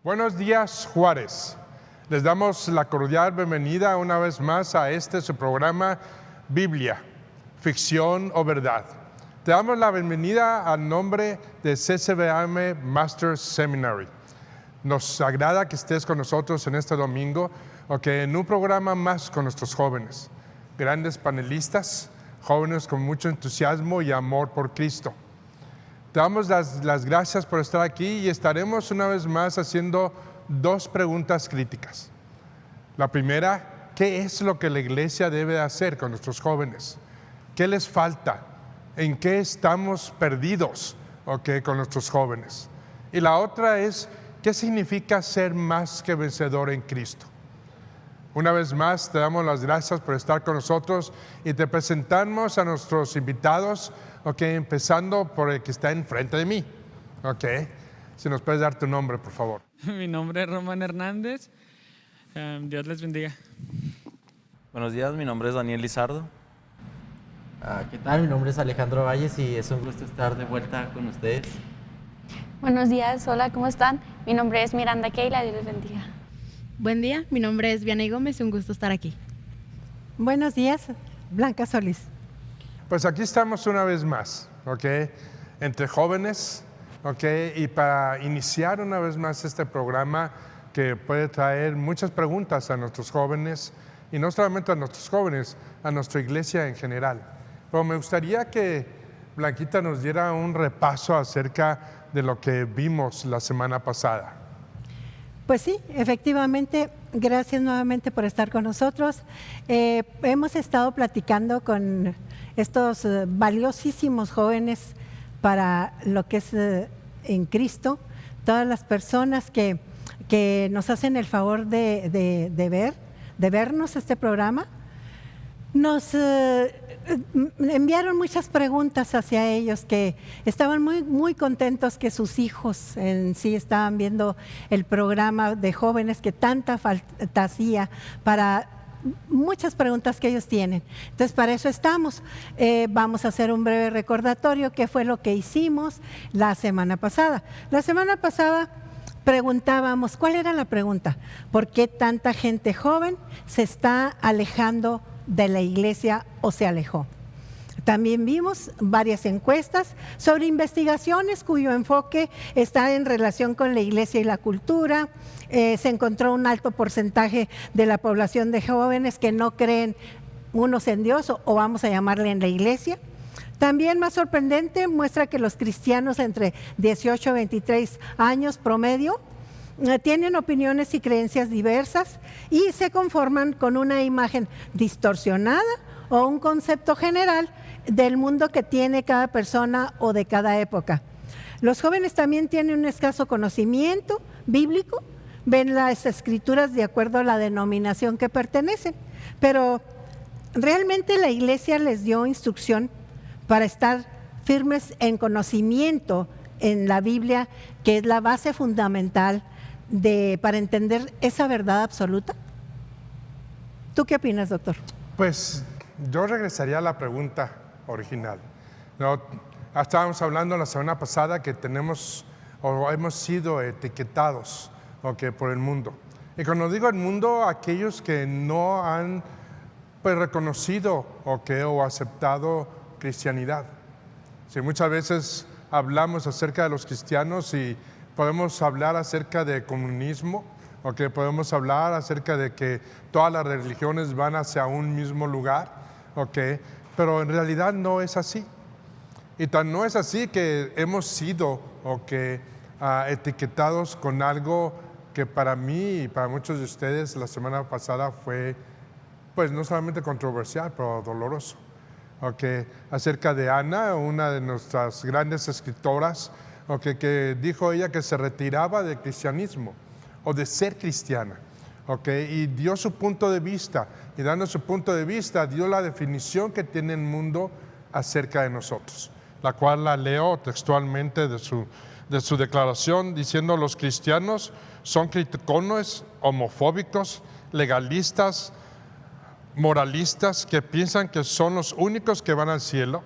Buenos días, Juárez. Les damos la cordial bienvenida una vez más a su programa Biblia, Ficción o Verdad. Te damos la bienvenida al nombre de CCBM Masters Seminary. Nos agrada que estés con nosotros en este domingo, en un programa más con nuestros jóvenes, grandes panelistas, jóvenes con mucho entusiasmo y amor por Cristo. Te damos las gracias por estar aquí y estaremos una vez más haciendo dos preguntas críticas. La primera, ¿qué es lo que la iglesia debe hacer con nuestros jóvenes? ¿Qué les falta? ¿En qué estamos perdidos con nuestros jóvenes? Y la otra es, ¿qué significa ser más que vencedor en Cristo? Una vez más, te damos las gracias por estar con nosotros y te presentamos a nuestros invitados, empezando por el que está enfrente de mí. Si nos puedes dar tu nombre, por favor. Mi nombre es Román Hernández. Dios les bendiga. Buenos días, mi nombre es Daniel Lizardo. ¿Qué tal? Mi nombre es Alejandro Valles y es un gusto estar de vuelta con ustedes. Buenos días, hola, ¿cómo están? Mi nombre es Miranda Keila, Dios les bendiga. Buen día, mi nombre es Vianey Gómez, un gusto estar aquí. Buenos días, Blanca Solís. Pues aquí estamos una vez más, entre jóvenes, y para iniciar una vez más este programa que puede traer muchas preguntas a nuestros jóvenes, y no solamente a nuestros jóvenes, a nuestra iglesia en general. Pero me gustaría que Blanquita nos diera un repaso acerca de lo que vimos la semana pasada. Pues sí, efectivamente, gracias nuevamente por estar con nosotros. Hemos estado platicando con estos valiosísimos jóvenes para lo que es en Cristo, todas las personas que nos hacen el favor de vernos este programa. Nos enviaron muchas preguntas hacia ellos, que estaban muy contentos que sus hijos en sí estaban viendo el programa de jóvenes, que tanta falta hacía para muchas preguntas que ellos tienen. Entonces, para eso estamos. Vamos a hacer un breve recordatorio qué fue lo que hicimos la semana pasada. La semana pasada preguntábamos, ¿cuál era la pregunta? ¿Por qué tanta gente joven se está alejando de la iglesia o se alejó? También vimos varias encuestas sobre investigaciones cuyo enfoque está en relación con la iglesia y la cultura. Se encontró un alto porcentaje de la población de jóvenes que no creen unos en Dios o vamos a llamarle en la iglesia. También, más sorprendente, muestra que los cristianos entre 18 y 23 años promedio tienen opiniones y creencias diversas y se conforman con una imagen distorsionada o un concepto general del mundo que tiene cada persona o de cada época. Los jóvenes también tienen un escaso conocimiento bíblico, ven las escrituras de acuerdo a la denominación que pertenecen, pero realmente la iglesia les dio instrucción para estar firmes en conocimiento en la Biblia, que es la base fundamental para entender esa verdad absoluta. ¿Tú qué opinas, doctor? Pues yo regresaría a la pregunta original. Estábamos hablando la semana pasada que tenemos o hemos sido etiquetados por el mundo. Y cuando digo el mundo, aquellos que no han reconocido o aceptado cristianidad. Sí, muchas veces hablamos acerca de los cristianos y podemos hablar acerca de comunismo, podemos hablar acerca de que todas las religiones van hacia un mismo lugar, pero en realidad no es así. Y tan no es así que hemos sido etiquetados con algo que para mí y para muchos de ustedes la semana pasada fue pues no solamente controversial, pero doloroso. Acerca de Ana, una de nuestras grandes escritoras, que dijo ella que se retiraba del cristianismo o de ser cristiana, y dio su punto de vista, y dando su punto de vista dio la definición que tiene el mundo acerca de nosotros, la cual la leo textualmente de su declaración, diciendo: los cristianos son criticones, homofóbicos, legalistas, moralistas, que piensan que son los únicos que van al cielo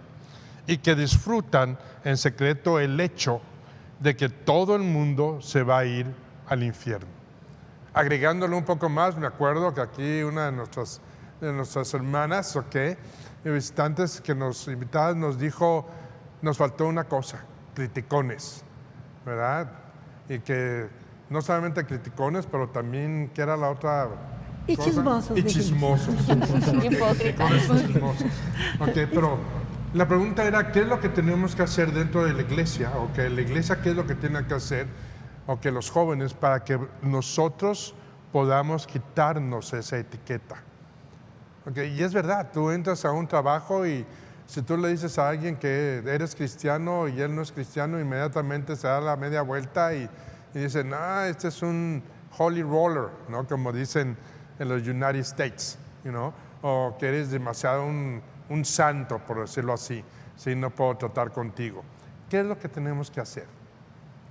y que disfrutan en secreto el hecho de que todo el mundo se va a ir al infierno. Agregándole un poco más, me acuerdo que aquí una de nuestras hermanas, visitantes invitadas, nos dijo, nos faltó una cosa, criticones, ¿verdad? Y que no solamente criticones, pero también, ¿qué era la otra Y cosa? chismosos. Y dijimos. chismosos. Hipócritas. Chismosos. Pero la pregunta era, ¿qué es lo que tenemos que hacer dentro de la iglesia? O que la iglesia, ¿qué es lo que tiene que hacer? O que los jóvenes, para que nosotros podamos quitarnos esa etiqueta. Y es verdad, tú entras a un trabajo y si tú le dices a alguien que eres cristiano y él no es cristiano, inmediatamente se da la media vuelta y dicen, este es un holy roller, ¿no? Como dicen en los United States, o que eres demasiado un santo, por decirlo así, si no puedo tratar contigo. ¿Qué es lo que tenemos que hacer?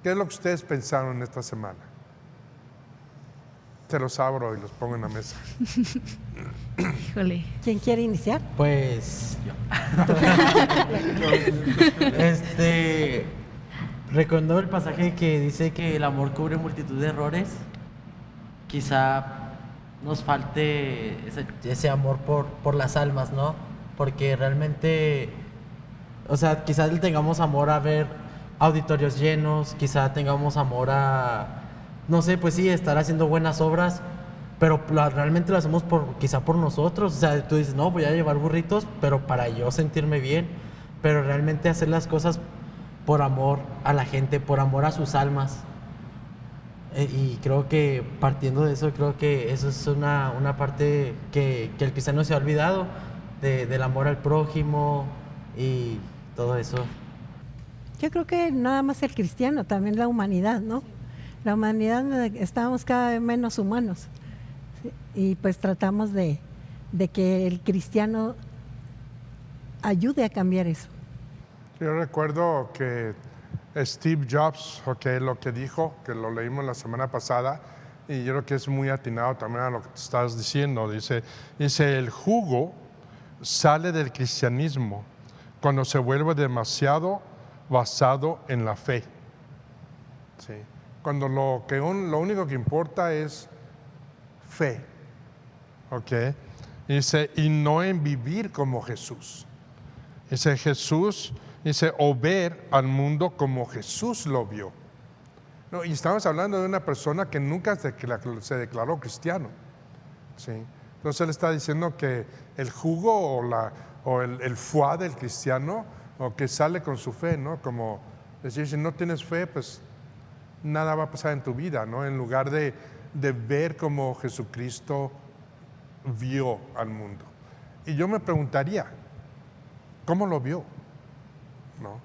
¿Qué es lo que ustedes pensaron esta semana? Se los abro y los pongo en la mesa. Híjole. ¿Quién quiere iniciar? Pues yo. Recordando el pasaje que dice que el amor cubre multitud de errores, quizá nos falte ese amor por las almas, ¿no? Porque realmente, o sea, quizás le tengamos amor a ver auditorios llenos, quizá tengamos amor a, no sé, pues sí, estar haciendo buenas obras, pero realmente lo hacemos quizá por nosotros. O sea, tú dices, no, voy a llevar burritos, pero para yo sentirme bien, pero realmente hacer las cosas por amor a la gente, por amor a sus almas. Y creo que partiendo de eso, creo que eso es una parte que el cristiano se ha olvidado, del amor al prójimo y todo eso. Yo creo que nada más el cristiano, también la humanidad, ¿no? La humanidad, estamos cada vez menos humanos, ¿sí? Y pues tratamos de que el cristiano ayude a cambiar eso. Yo recuerdo que Steve Jobs, lo que dijo, que lo leímos la semana pasada, y yo creo que es muy atinado también a lo que te estás diciendo. Dice, el jugo sale del cristianismo cuando se vuelve demasiado basado en la fe. ¿Sí? Cuando lo único que importa es fe. Dice, y no en vivir como Jesús. Dice Jesús, o ver al mundo como Jesús lo vio. No, y estamos hablando de una persona que nunca se declaró cristiano. ¿Sí? Entonces él está diciendo que el jugo o el foie del cristiano, o que sale con su fe, ¿no? Como decir, si no tienes fe, pues nada va a pasar en tu vida, ¿no? En lugar de ver como Jesucristo vio al mundo. Y yo me preguntaría, ¿cómo lo vio? ¿No?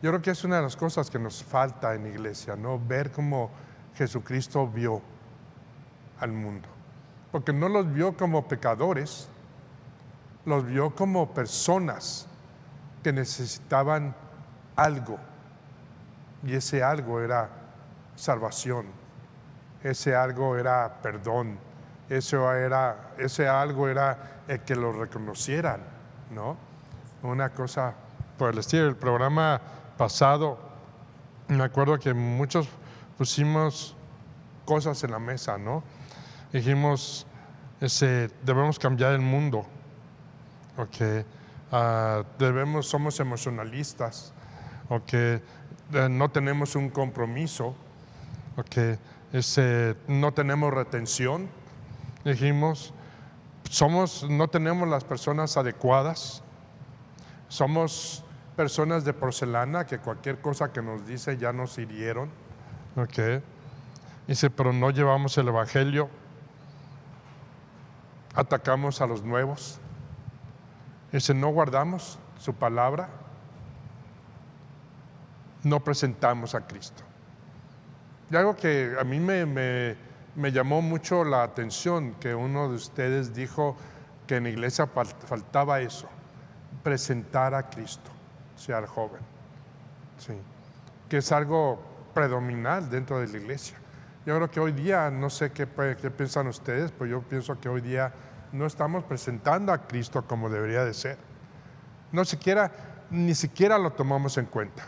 Yo creo que es una de las cosas que nos falta en la iglesia, ¿no? Ver cómo Jesucristo vio al mundo. Porque no los vio como pecadores, los vio como personas que necesitaban algo. Y ese algo era salvación, ese algo era perdón, ese algo era el que lo reconocieran, ¿no? Una cosa por el estilo. El programa pasado, me acuerdo que muchos pusimos cosas en la mesa, ¿no? Dijimos, debemos cambiar el mundo, somos emocionalistas, no tenemos un compromiso, no tenemos retención. Dijimos, no tenemos las personas adecuadas, somos personas de porcelana que cualquier cosa que nos dice ya nos hirieron. Dice, pero no llevamos el evangelio, atacamos a los nuevos. Dice, no guardamos su palabra, no presentamos a Cristo. Y algo que a mí me llamó mucho la atención, que uno de ustedes dijo que en la iglesia faltaba eso, presentar a Cristo, sea el joven, ¿sí? Que es algo predominante dentro de la iglesia. Yo creo que hoy día, no sé qué piensan ustedes, pero yo pienso que hoy día no estamos presentando a Cristo como debería de ser. Ni siquiera lo tomamos en cuenta.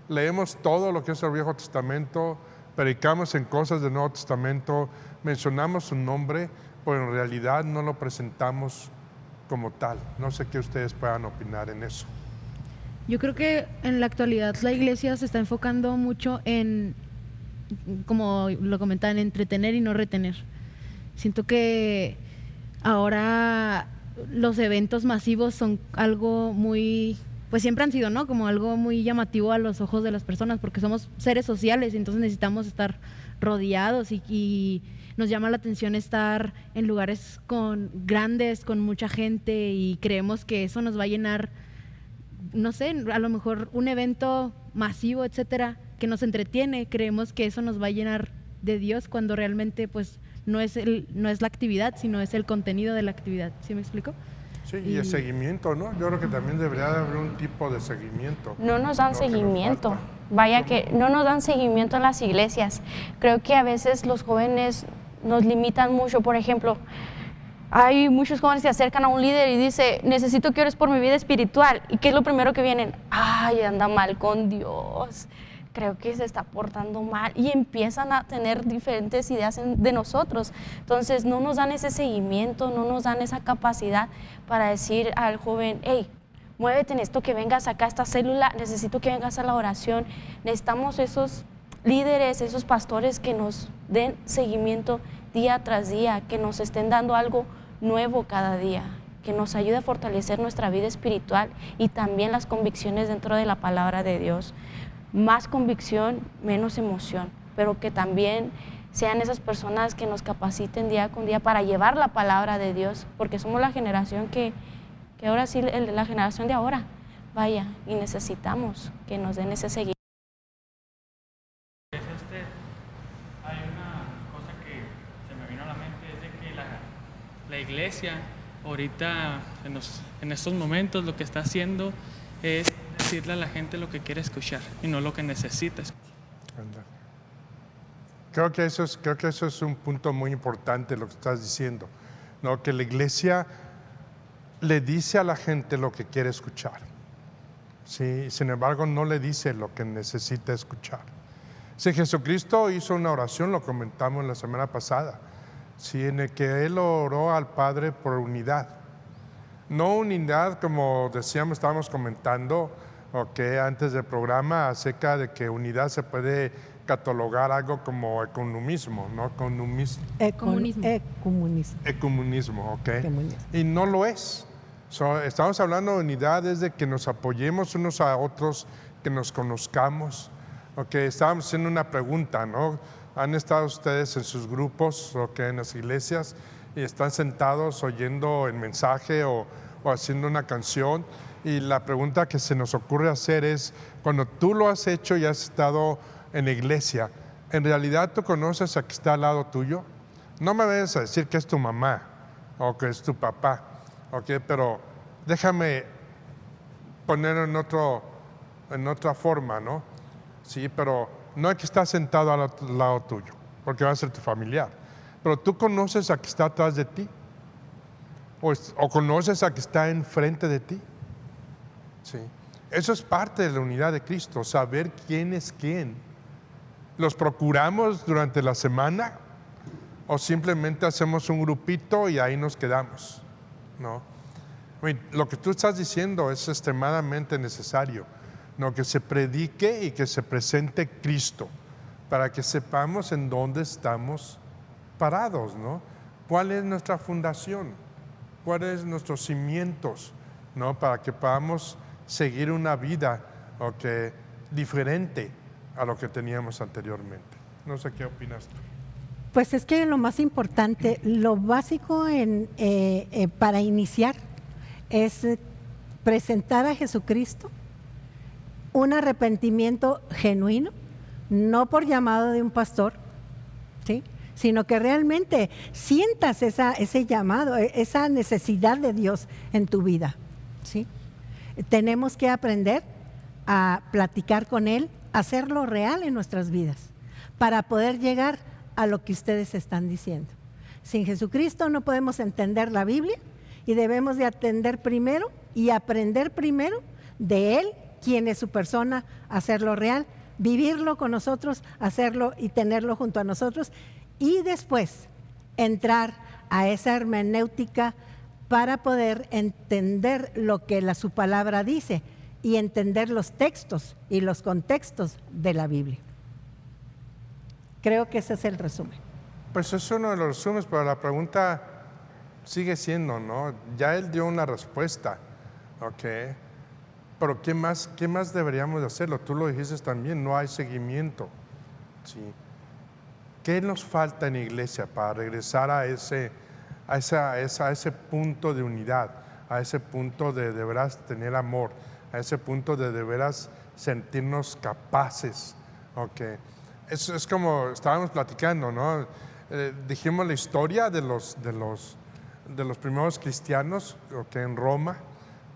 Leemos todo lo que es el Viejo Testamento, predicamos en cosas del Nuevo Testamento, mencionamos su nombre, pero en realidad no lo presentamos como tal. No sé qué ustedes puedan opinar en eso. Yo creo que en la actualidad la iglesia se está enfocando mucho en, como lo comentaban, entretener y no retener. Siento que ahora los eventos masivos son algo muy, pues siempre han sido, ¿no? Como algo muy llamativo a los ojos de las personas, porque somos seres sociales y entonces necesitamos estar rodeados y nos llama la atención estar en lugares grandes, con mucha gente, y creemos que eso nos va a llenar, no sé, a lo mejor un evento masivo, etcétera, que nos entretiene. Creemos que eso nos va a llenar de Dios, cuando realmente pues no es la actividad, sino es el contenido de la actividad. ¿Sí me explico? Sí, y el seguimiento, ¿no? Yo creo que también debería haber un tipo de seguimiento. No nos dan ¿no? Que nos seguimiento. falta. Vaya que no nos dan seguimiento en las iglesias. Creo que a veces los jóvenes nos limitan mucho. Por ejemplo, hay muchos jóvenes que se acercan a un líder y dice, necesito que ores por mi vida espiritual. ¿Y qué es lo primero que vienen? Ay, anda mal con Dios. Creo que se está portando mal, y empiezan a tener diferentes ideas de nosotros. Entonces no nos dan ese seguimiento, no nos dan esa capacidad para decir al joven, hey, muévete en esto, que vengas acá a esta célula, necesito que vengas a la oración. Necesitamos esos líderes, esos pastores que nos den seguimiento día tras día, que nos estén dando algo nuevo cada día, que nos ayude a fortalecer nuestra vida espiritual y también las convicciones dentro de la palabra de Dios. Más convicción, menos emoción, pero que también sean esas personas que nos capaciten día con día para llevar la palabra de Dios, porque somos la generación que ahora sí, la generación de ahora, vaya, y necesitamos que nos den ese seguimiento. Hay una cosa que se me vino a la mente, es de que la iglesia ahorita, en estos momentos, lo que está haciendo es decirle a la gente lo que quiere escuchar y no lo que necesita escuchar. Creo que eso es un punto muy importante lo que estás diciendo, ¿no? Que la iglesia le dice a la gente lo que quiere escuchar, ¿sí? Sin embargo, no le dice lo que necesita escuchar. Si Jesucristo hizo una oración, lo comentamos la semana pasada, ¿sí? En el que Él oró al Padre por unidad. No unidad, como decíamos, estábamos comentando antes del programa, acerca de que unidad se puede catalogar algo como ecumenismo, ¿no? Comunismo. Ecumenismo, ¿ok? Comunismo. Y no lo es. Estamos hablando de unidad desde que nos apoyemos unos a otros, que nos conozcamos. Estábamos haciendo una pregunta, ¿no? ¿Han estado ustedes en sus grupos, en las iglesias, y están sentados oyendo el mensaje o haciendo una canción? Y la pregunta que se nos ocurre hacer es, cuando tú lo has hecho y has estado en la iglesia, ¿en realidad tú conoces a que está al lado tuyo? No me vayas a decir que es tu mamá o que es tu papá, pero déjame poner en otra forma, ¿no? Sí, pero no es que está sentado al lado tuyo, porque va a ser tu familiar, pero tú conoces a que está atrás de ti, o conoces a que está enfrente de ti. Sí. Eso es parte de la unidad de Cristo, saber quién es quién. ¿Los procuramos durante la semana o simplemente hacemos un grupito y ahí nos quedamos? ¿No? Lo que tú estás diciendo es extremadamente necesario, ¿no? Que se predique y que se presente Cristo para que sepamos en dónde estamos parados, ¿no? ¿Cuál es nuestra fundación? ¿Cuáles son nuestros cimientos, ¿no? Para que podamos seguir una vida diferente a lo que teníamos anteriormente. No sé qué opinas tú. Pues es que lo más importante, lo básico para iniciar es presentar a Jesucristo, un arrepentimiento genuino, no por llamado de un pastor, ¿sí? Sino que realmente sientas ese llamado, esa necesidad de Dios en tu vida, ¿sí? Tenemos que aprender a platicar con Él, hacerlo real en nuestras vidas, para poder llegar a lo que ustedes están diciendo. Sin Jesucristo no podemos entender la Biblia y debemos de atender primero y aprender primero de Él, quién es su persona, hacerlo real, vivirlo con nosotros, hacerlo y tenerlo junto a nosotros, y después entrar a esa hermenéutica para poder entender lo que su palabra dice y entender los textos y los contextos de la Biblia. Creo que ese es el resumen. Pues es uno de los resúmenes, pero la pregunta sigue siendo, ¿no? Ya él dio una respuesta, ¿ok? Pero ¿qué más deberíamos de hacerlo? Tú lo dijiste también, no hay seguimiento, ¿sí? ¿Qué nos falta en la iglesia para regresar a ese punto de unidad, a ese punto de veras tener amor, a ese punto de veras sentirnos capaces? Okay. Es como estábamos platicando, ¿no? Dijimos la historia de los primeros cristianos, okay, en Roma,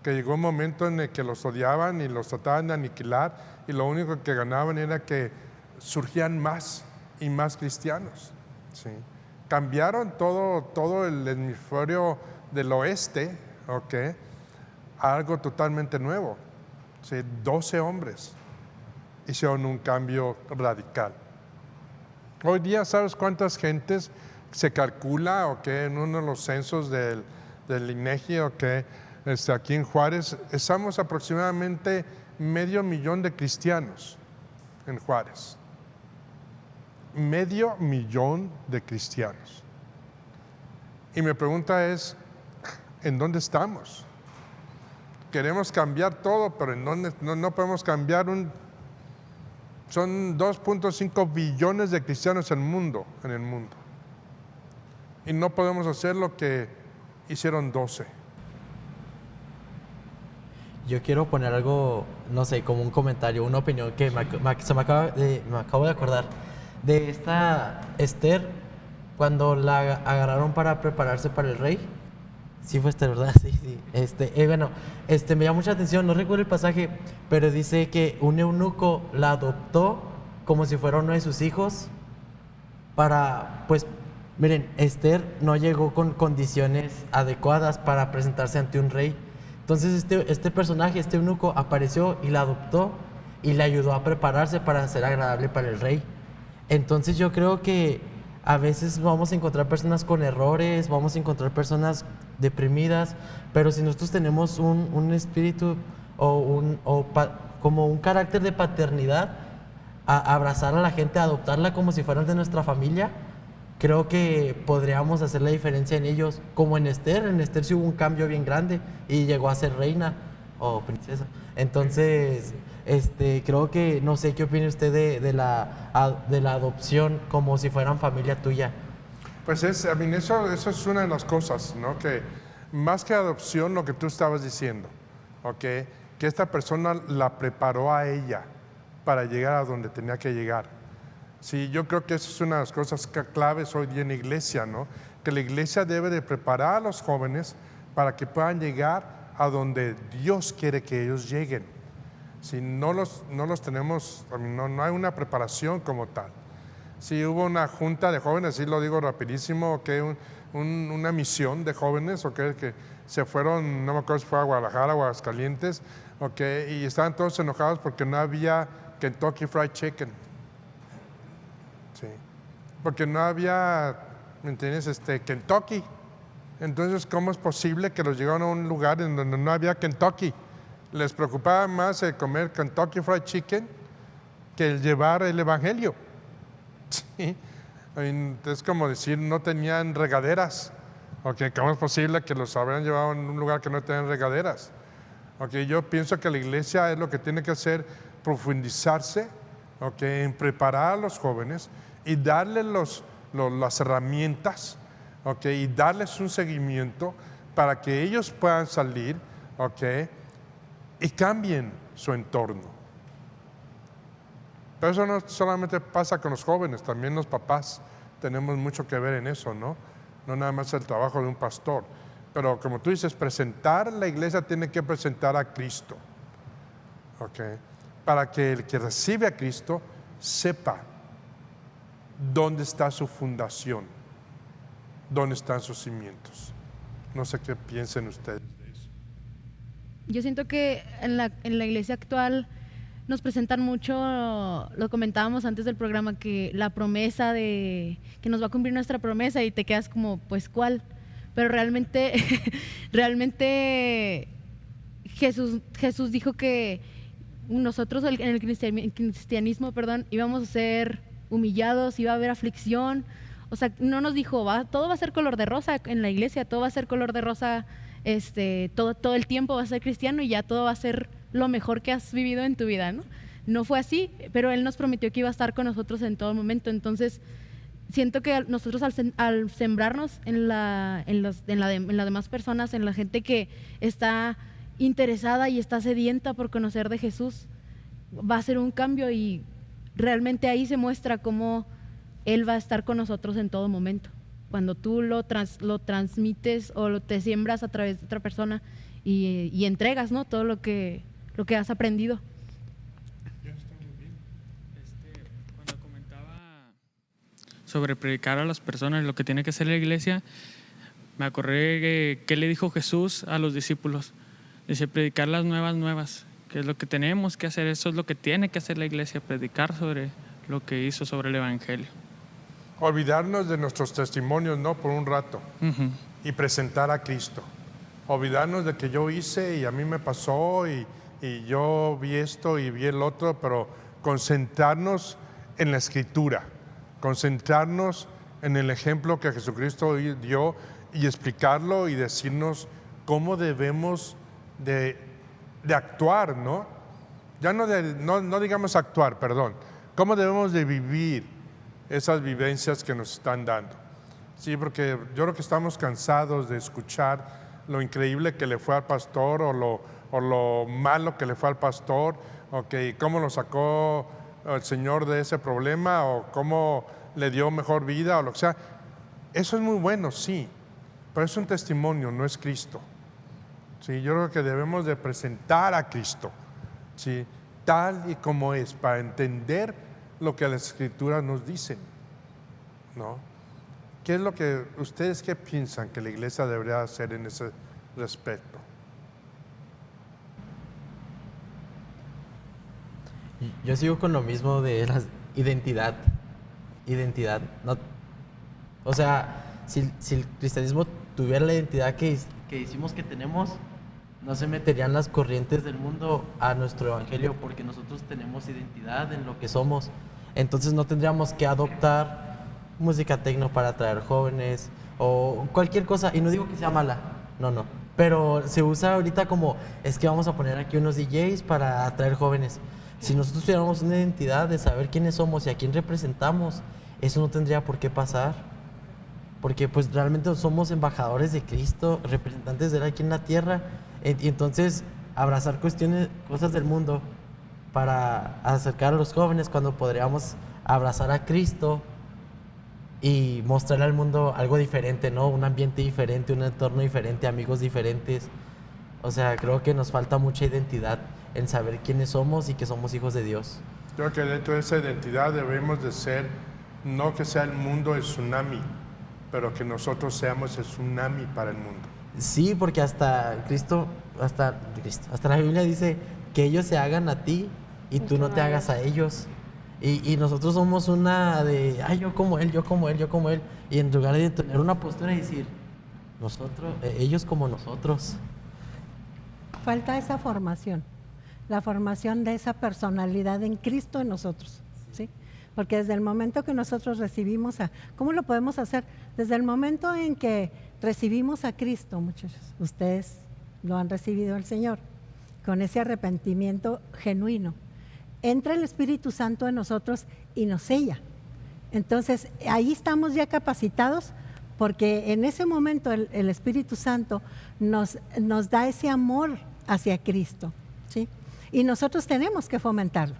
que llegó un momento en el que los odiaban y los trataban de aniquilar, y lo único que ganaban era que surgían más y más cristianos, ¿sí? Cambiaron todo el hemisferio del oeste, ¿okay?, a algo totalmente nuevo, ¿sí? 12 hombres hicieron un cambio radical. Hoy día, ¿sabes cuántas gentes se calcula, okay, en uno de los censos del INEGI, okay, aquí en Juárez? Estamos aproximadamente 500,000 de cristianos en Juárez. 500,000 de cristianos. Y mi pregunta es, ¿en dónde estamos? Queremos cambiar todo, pero ¿en dónde? No podemos cambiar son 2.5 billones de cristianos en el mundo. Y no podemos hacer lo que hicieron 12. Yo quiero poner algo, no sé, como un comentario, una opinión que me acabo de acordar. De esta Esther, cuando la agarraron para prepararse para el rey. Sí fue Esther, ¿verdad? Sí. Me llama mucha atención, no recuerdo el pasaje, pero dice que un eunuco la adoptó como si fuera uno de sus hijos miren, Esther no llegó con condiciones adecuadas para presentarse ante un rey. Entonces este personaje, este eunuco, apareció y la adoptó y le ayudó a prepararse para ser agradable para el rey. Entonces yo creo que a veces vamos a encontrar personas con errores, vamos a encontrar personas deprimidas, pero si nosotros tenemos un espíritu como un carácter de paternidad, a abrazar a la gente, a adoptarla como si fueran de nuestra familia, creo que podríamos hacer la diferencia en ellos, como en Esther. En Esther sí hubo un cambio bien grande y llegó a ser reina o princesa. Entonces, creo que, no sé, ¿qué opina usted de la adopción como si fueran familia tuya? Pues eso es una de las cosas, ¿no? Que más que adopción, lo que tú estabas diciendo, ¿okay?, que esta persona la preparó a ella para llegar a donde tenía que llegar. Sí, yo creo que eso es una de las cosas claves hoy día en la iglesia, ¿no? Que la iglesia debe de preparar a los jóvenes para que puedan llegar a donde Dios quiere que ellos lleguen. Si no los tenemos, no hay una preparación como tal. Si hubo una junta de jóvenes, sí lo digo rapidísimo, que una misión de jóvenes, que se fueron, no me acuerdo si fue a Guadalajara o a Aguascalientes, y estaban todos enojados porque no había Kentucky Fried Chicken. Sí, porque no había, ¿me entiendes?, Kentucky. Entonces, ¿cómo es posible que los llegaron a un lugar en donde no había Kentucky? Les preocupaba más el comer Kentucky Fried Chicken que el llevar el evangelio. Sí. Es como decir, no tenían regaderas. ¿Cómo es posible que los habrían llevado en un lugar que no tenían regaderas? Yo pienso que la iglesia es lo que tiene que hacer, profundizarse, en preparar a los jóvenes y darles las herramientas, y darles un seguimiento para que ellos puedan salir, y cambien su entorno. Pero eso no solamente pasa con los jóvenes, también los papás tenemos mucho que ver en eso, ¿no? No nada más el trabajo de un pastor. Pero como tú dices, la iglesia tiene que presentar a Cristo, para que el que recibe a Cristo sepa dónde está su fundación, dónde están sus cimientos. No sé qué piensen ustedes de eso. Yo siento que en la iglesia actual nos presentan mucho, lo comentábamos antes del programa, que la promesa de que nos va a cumplir nuestra promesa y te quedas como, pues, ¿cuál? Pero realmente, realmente Jesús dijo que nosotros en el cristianismo, íbamos a ser humillados, iba a haber aflicción. O sea, no nos dijo, todo va a ser color de rosa en la iglesia, todo va a ser color de rosa, todo el tiempo va a ser cristiano y ya todo va a ser lo mejor que has vivido en tu vida, ¿no? No fue así, pero Él nos prometió que iba a estar con nosotros en todo momento. Entonces, siento que nosotros al sembrarnos en las demás personas, en la gente que está interesada y está sedienta por conocer de Jesús, va a ser un cambio y realmente ahí se muestra cómo Él va a estar con nosotros en todo momento. Cuando tú lo transmites o te siembras a través de otra persona y entregas, ¿no?, todo lo que has aprendido. Cuando comentaba sobre predicar a las personas, lo que tiene que hacer la iglesia, me acordé que le dijo Jesús a los discípulos. Dice, predicar las nuevas, que es lo que tenemos que hacer, eso es lo que tiene que hacer la iglesia, predicar sobre lo que hizo, sobre el evangelio. Olvidarnos de nuestros testimonios, ¿no?, por un rato, y presentar a Cristo. Olvidarnos de que yo hice y a mí me pasó y yo vi esto y vi el otro, pero concentrarnos en la Escritura, concentrarnos en el ejemplo que Jesucristo dio y explicarlo y decirnos cómo debemos de actuar, ¿no? Ya no digamos actuar, perdón. ¿Cómo debemos de vivir esas vivencias que nos están dando? Sí, porque yo creo que estamos cansados de escuchar lo increíble que le fue al pastor o lo malo que le fue al pastor, o que cómo lo sacó el Señor de ese problema, o cómo le dio mejor vida, o lo que sea. Eso es muy bueno, sí, pero es un testimonio, no es Cristo. Sí, yo creo que debemos de presentar a Cristo, sí, tal y como es, para entender lo que las Escrituras nos dicen, ¿no? ¿Qué es lo que ustedes qué piensan que la iglesia debería hacer en ese respecto? Yo sigo con lo mismo de la identidad. No, o sea, si el cristianismo tuviera la identidad que decimos que tenemos, no se meterían las corrientes del mundo a nuestro evangelio, porque nosotros tenemos identidad en lo que somos. Entonces no tendríamos que adoptar música tecno para atraer jóvenes o cualquier cosa, y no digo que sea mala, no, pero se usa ahorita como, es que vamos a poner aquí unos DJs para atraer jóvenes. Si nosotros tuviéramos una identidad de saber quiénes somos y a quién representamos, eso no tendría por qué pasar, porque pues realmente somos embajadores de Cristo, representantes de Él aquí en la tierra, y entonces abrazar cosas del mundo para acercar a los jóvenes, cuando podríamos abrazar a Cristo y mostrarle al mundo algo diferente, ¿no? Un ambiente diferente, un entorno diferente, amigos diferentes. O sea, creo que nos falta mucha identidad en saber quiénes somos y que somos hijos de Dios. Creo que dentro de esa identidad debemos de ser, no que sea el mundo el tsunami, pero que nosotros seamos el tsunami para el mundo. Sí, porque hasta la Biblia dice que ellos se hagan a ti y tú no te hagas a ellos. Y nosotros somos una de, yo como él, y en lugar de tener una postura y decir, ellos como nosotros. Falta esa formación, la formación de esa personalidad en Cristo en nosotros, ¿sí? Porque desde el momento que nosotros recibimos ¿cómo lo podemos hacer? Desde el momento en que recibimos a Cristo, muchachos, ustedes lo han recibido al Señor, con ese arrepentimiento genuino. Entra el Espíritu Santo en nosotros y nos sella. Entonces, ahí estamos ya capacitados, porque en ese momento el Espíritu Santo nos da ese amor hacia Cristo, ¿sí? Y nosotros tenemos que fomentarlo.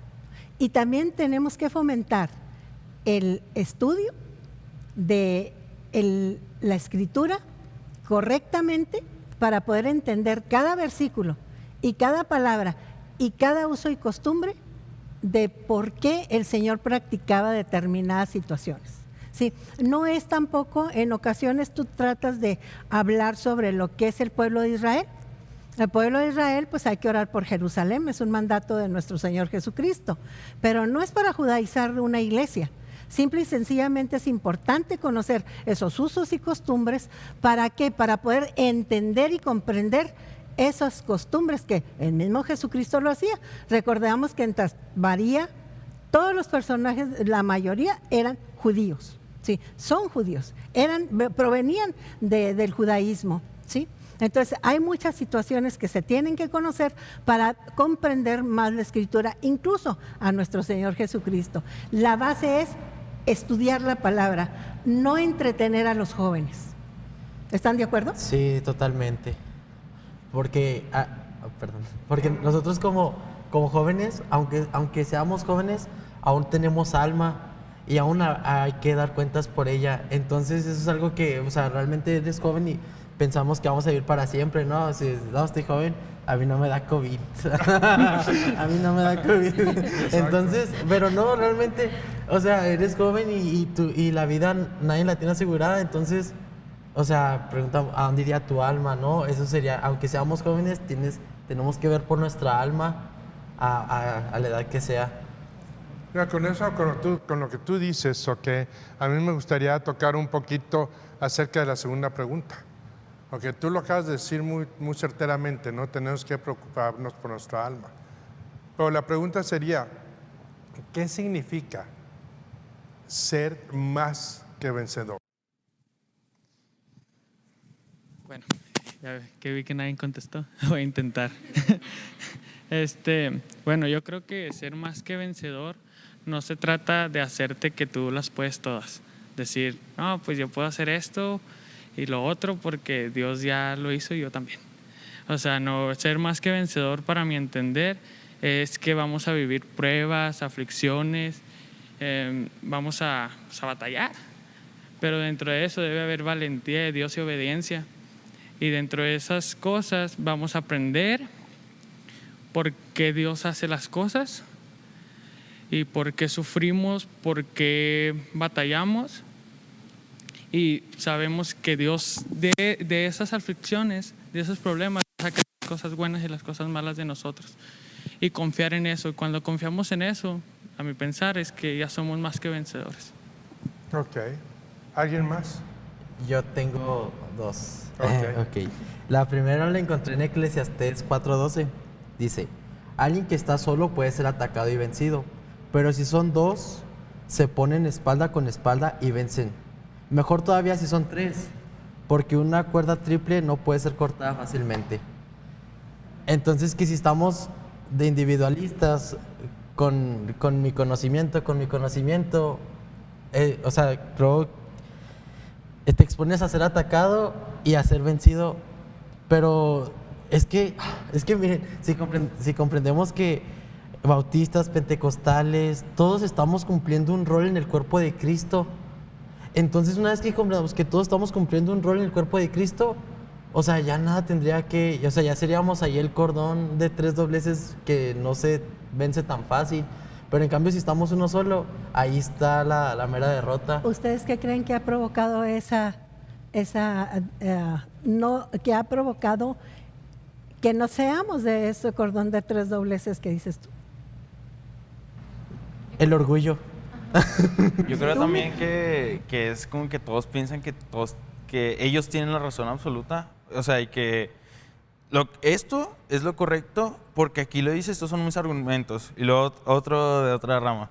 Y también tenemos que fomentar el estudio de la Escritura correctamente, para poder entender cada versículo y cada palabra y cada uso y costumbre de por qué el Señor practicaba determinadas situaciones. Sí, no es tampoco, en ocasiones tú tratas de hablar sobre lo que es el pueblo de Israel El pueblo de Israel, pues hay que orar por Jerusalén, es un mandato de nuestro Señor Jesucristo, pero no es para judaizar una iglesia. Simple y sencillamente es importante conocer esos usos y costumbres. ¿Para qué? Para poder entender y comprender esas costumbres que el mismo Jesucristo lo hacía. Recordamos que en María, todos los personajes, la mayoría eran judíos, ¿sí? Son judíos, provenían del judaísmo, ¿sí? Entonces hay muchas situaciones que se tienen que conocer para comprender más la Escritura, incluso a nuestro Señor Jesucristo. La base es estudiar la palabra, no entretener a los jóvenes. ¿Están de acuerdo? Sí, totalmente. Porque nosotros como jóvenes, aunque seamos jóvenes, aún tenemos alma y aún hay que dar cuentas por ella. Entonces eso es algo que, o sea, realmente eres joven y pensamos que vamos a vivir para siempre, ¿no? Si no, estoy joven, a mí no me da COVID. A mí no me da COVID. Entonces, pero no, realmente, o sea, eres joven y la vida nadie la tiene asegurada. Entonces, o sea, pregunta, ¿a dónde iría tu alma, no? Eso sería, aunque seamos jóvenes, tenemos que ver por nuestra alma a la edad que sea. Mira, con eso, con lo que tú dices, okay, a mí me gustaría tocar un poquito acerca de la segunda pregunta. Porque tú lo acabas de decir muy certeramente, no tenemos que preocuparnos por nuestra alma. Pero la pregunta sería, ¿qué significa ser más que vencedor? Bueno, ya que vi que nadie contestó, voy a intentar. Bueno, yo creo que ser más que vencedor no se trata de hacerte que tú las puedes todas. Decir, no, pues yo puedo hacer esto y lo otro porque Dios ya lo hizo y yo también. O sea, no, ser más que vencedor para mi entender es que vamos a vivir pruebas, aflicciones, vamos a batallar. Pero dentro de eso debe haber valentía de Dios y obediencia. Y dentro de esas cosas vamos a aprender por qué Dios hace las cosas y por qué sufrimos, por qué batallamos. Y sabemos que Dios de esas aflicciones, de esos problemas, saca las cosas buenas y las cosas malas de nosotros. Y confiar en eso. Y cuando confiamos en eso, a mi pensar, es que ya somos más que vencedores. Ok. ¿Alguien más? Yo tengo dos. Ok. La primera la encontré en Eclesiastés 4:12. Dice, alguien que está solo puede ser atacado y vencido, pero si son dos, se ponen espalda con espalda y vencen. Mejor todavía si son tres, porque una cuerda triple no puede ser cortada fácilmente. Entonces, que si estamos de individualistas con mi conocimiento, o sea, creo te expones a ser atacado y a ser vencido, pero es que miren, si comprendemos que bautistas, pentecostales, todos estamos cumpliendo un rol en el cuerpo de Cristo. Entonces, una vez que comprendamos que todos estamos cumpliendo un rol en el cuerpo de Cristo, o sea, ya nada tendría que, o sea, ya seríamos ahí el cordón de tres dobleces que no se vence tan fácil. Pero en cambio, si estamos uno solo, ahí está la mera derrota. ¿Ustedes qué creen que ha provocado que ha provocado que no seamos de ese cordón de tres dobleces que dices tú? El orgullo. Yo creo también que es como que todos piensan que ellos tienen la razón absoluta. O sea, y que esto es lo correcto porque aquí lo dice, estos son mis argumentos. Y luego otro de otra rama.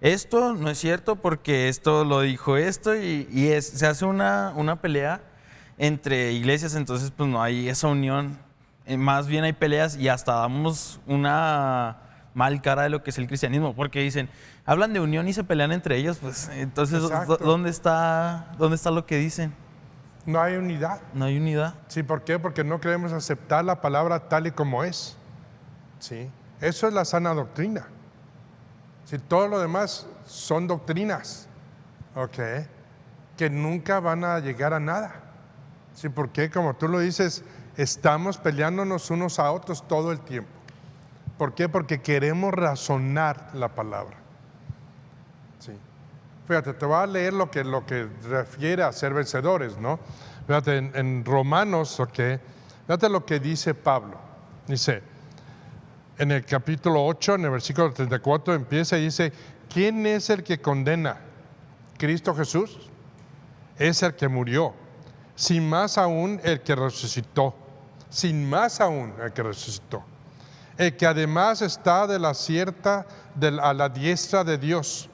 Esto no es cierto porque esto lo dijo esto se hace una pelea entre iglesias, entonces pues no hay esa unión. Más bien hay peleas y hasta damos una mal cara de lo que es el cristianismo, porque dicen, hablan de unión y se pelean entre ellos, pues entonces ¿dónde está lo que dicen? No hay unidad. No hay unidad. Sí, ¿por qué? Porque no queremos aceptar la palabra tal y como es. Sí, eso es la sana doctrina. Sí, todo lo demás son doctrinas, ¿ok? Que nunca van a llegar a nada. Sí, porque como tú lo dices, estamos peleándonos unos a otros todo el tiempo. ¿Por qué? Porque queremos razonar la palabra. Sí. Fíjate, te voy a leer lo que refiere a ser vencedores, ¿no? Fíjate, en Romanos, ¿ok? Fíjate lo que dice Pablo. Dice, en el capítulo 8, en el versículo 34, empieza y dice, ¿quién es el que condena? Cristo Jesús es el que murió, sin más aún el que resucitó, sin más aún el que resucitó, el que además está a la diestra de Dios,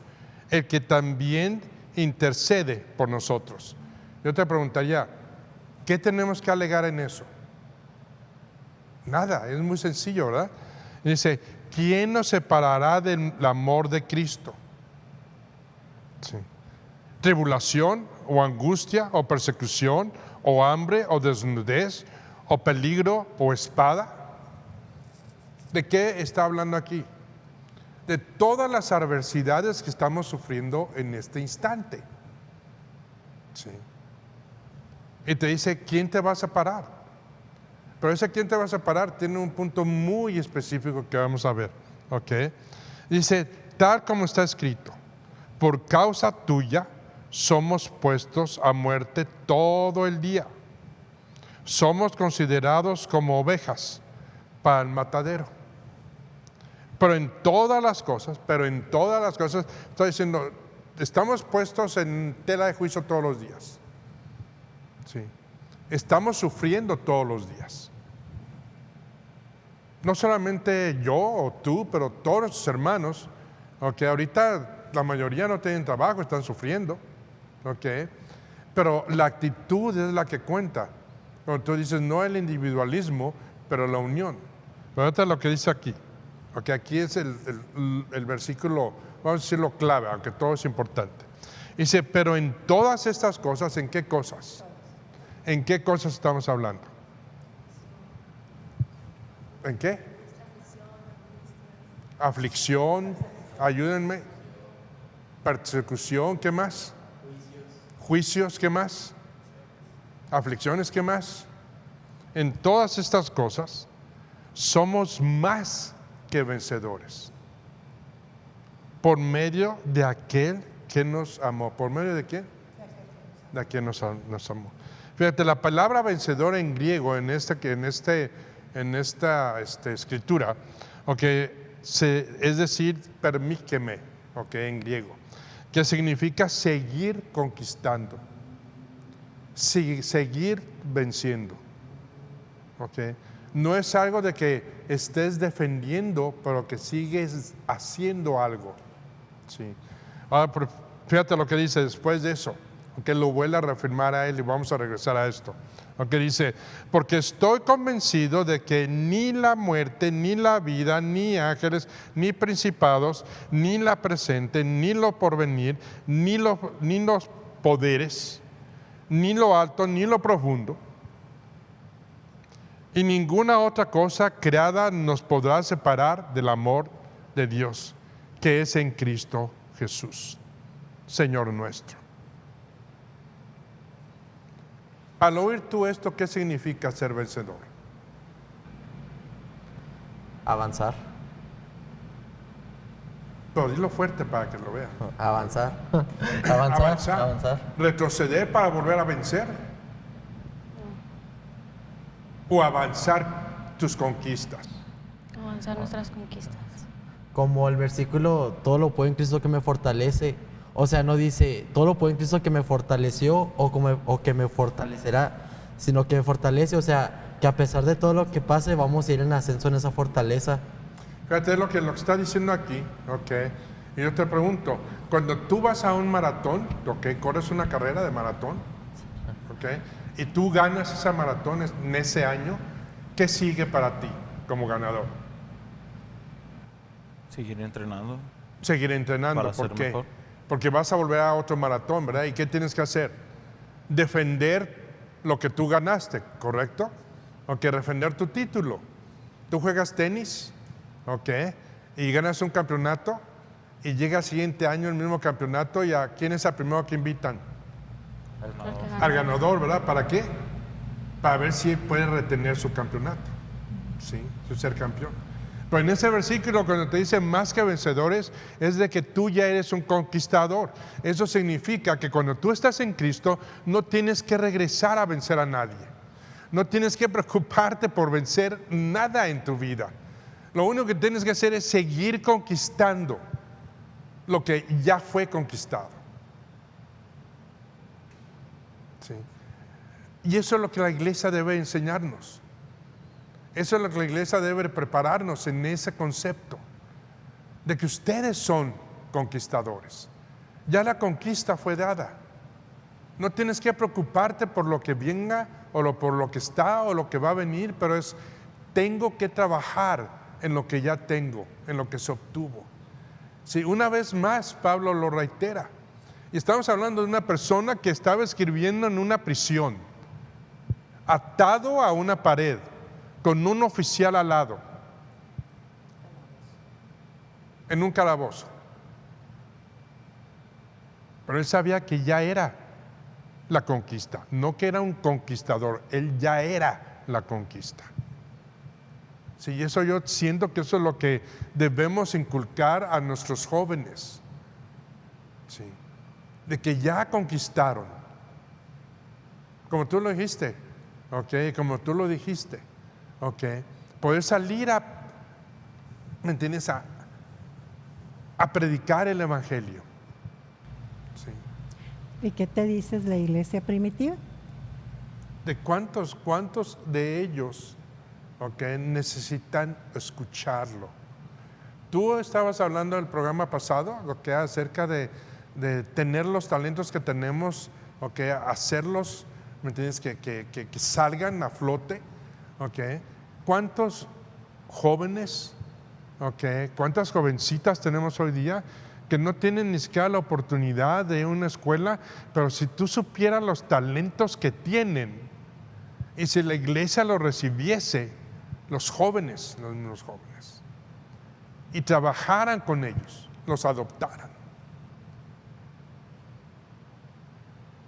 el que también intercede por nosotros. Yo te preguntaría, ¿qué tenemos que alegar en eso? Nada, es muy sencillo, ¿verdad? Dice, ¿quién nos separará del amor de Cristo? Sí. Tribulación o angustia o persecución o hambre o desnudez o peligro o espada. ¿De qué está hablando aquí? De todas las adversidades que estamos sufriendo en este instante. Sí. Y te dice, ¿quién te va a separar? Pero ese quién te va a separar tiene un punto muy específico que vamos a ver. ¿Ok? Dice, tal como está escrito, por causa tuya somos puestos a muerte todo el día. Somos considerados como ovejas para el matadero. Pero en todas las cosas, estoy diciendo, estamos puestos en tela de juicio todos los días. Sí. Estamos sufriendo todos los días. No solamente yo o tú, pero todos nuestros hermanos, okay, ahorita la mayoría no tienen trabajo, están sufriendo, okay, pero la actitud es la que cuenta. Cuando tú dices, no el individualismo, pero la unión. Pero ahorita lo que dice aquí, okay, aquí es el versículo, vamos a decirlo clave, aunque todo es importante. Dice, pero en todas estas cosas, ¿en qué cosas? ¿En qué cosas estamos hablando? ¿En qué? Aflicción, ayúdenme. Persecución, ¿qué más? Juicios, ¿qué más? Aflicciones, ¿qué más? En todas estas cosas somos más que vencedores. Por medio de aquel que nos amó. ¿Por medio de quién? De aquel nos amó. Fíjate, la palabra vencedor en griego, en esta escritura, okay, es decir, permíqueme, okay, en griego, que significa seguir conquistando, seguir venciendo. Okay. No es algo de que estés defendiendo, pero que sigues haciendo algo. Sí. Ahora, fíjate lo que dice después de eso. Que lo vuelva a reafirmar a él y vamos a regresar a esto. Aunque dice, porque estoy convencido de que ni la muerte, ni la vida, ni ángeles, ni principados, ni la presente, ni lo porvenir, ni los poderes, ni lo alto, ni lo profundo, y ninguna otra cosa creada nos podrá separar del amor de Dios, que es en Cristo Jesús, Señor nuestro. Al oír tú esto, ¿qué significa ser vencedor? Avanzar. Pero dilo fuerte para que lo vean. Avanzar. Avanzar. Retroceder para volver a vencer. O avanzar tus conquistas. Avanzar nuestras conquistas. Como el versículo, todo lo puedo en Cristo que me fortalece. O sea, no dice, todo lo puedo en Cristo que me fortaleció o que me fortalecerá, sino que me fortalece. O sea, que a pesar de todo lo que pase, vamos a ir en ascenso en esa fortaleza. Fíjate lo que está diciendo aquí, ok. Y yo te pregunto, cuando tú vas a un maratón, ok, corres una carrera de maratón, ok, y tú ganas esa maratón en ese año, ¿qué sigue para ti como ganador? Seguir entrenando. Seguir entrenando, para ¿por ser qué? mejor. Porque vas a volver a otro maratón, ¿verdad? ¿Y qué tienes que hacer? Defender lo que tú ganaste, ¿correcto? Ok, defender tu título. Tú juegas tenis, ok, y ganas un campeonato, y llega el siguiente año el mismo campeonato, y ¿a quién es el primero que invitan? Al ganador, ¿verdad? ¿Para qué? Para ver si puede retener su campeonato, ¿sí? Su ser campeón. Pero en ese versículo, cuando te dice más que vencedores, es de que tú ya eres un conquistador. Eso significa que cuando tú estás en Cristo, no tienes que regresar a vencer a nadie. No tienes que preocuparte por vencer nada en tu vida. Lo único que tienes que hacer es seguir conquistando lo que ya fue conquistado. ¿Sí? Y eso es lo que la iglesia debe enseñarnos. Eso es lo que la iglesia debe prepararnos en ese concepto de que ustedes son conquistadores. Ya la conquista fue dada. No tienes que preocuparte por lo que venga o por lo que está o lo que va a venir, pero tengo que trabajar en lo que ya tengo, en lo que se obtuvo. Sí, una vez más Pablo lo reitera. Y estamos hablando de una persona que estaba escribiendo en una prisión, atado a una pared, con un oficial al lado, en un calabozo. Pero él sabía que ya era la conquista, no que era un conquistador, él ya era la conquista. Sí, eso yo siento que eso es lo que debemos inculcar a nuestros jóvenes. Sí, de que ya conquistaron. Como tú lo dijiste, como tú lo dijiste, poder salir ¿me entiendes? A predicar el evangelio. Sí. ¿Y qué te dices la iglesia primitiva? ¿De cuántos de ellos necesitan escucharlo? Tú estabas hablando del programa pasado, acerca de tener los talentos que tenemos, hacerlos, ¿me entiendes? Que salgan a flote, ¿Cuántos jóvenes, cuántas jovencitas tenemos hoy día que no tienen ni siquiera la oportunidad de una escuela? Pero si tú supieras los talentos que tienen y si la iglesia los recibiese, los mismos jóvenes, y trabajaran con ellos, los adoptaran,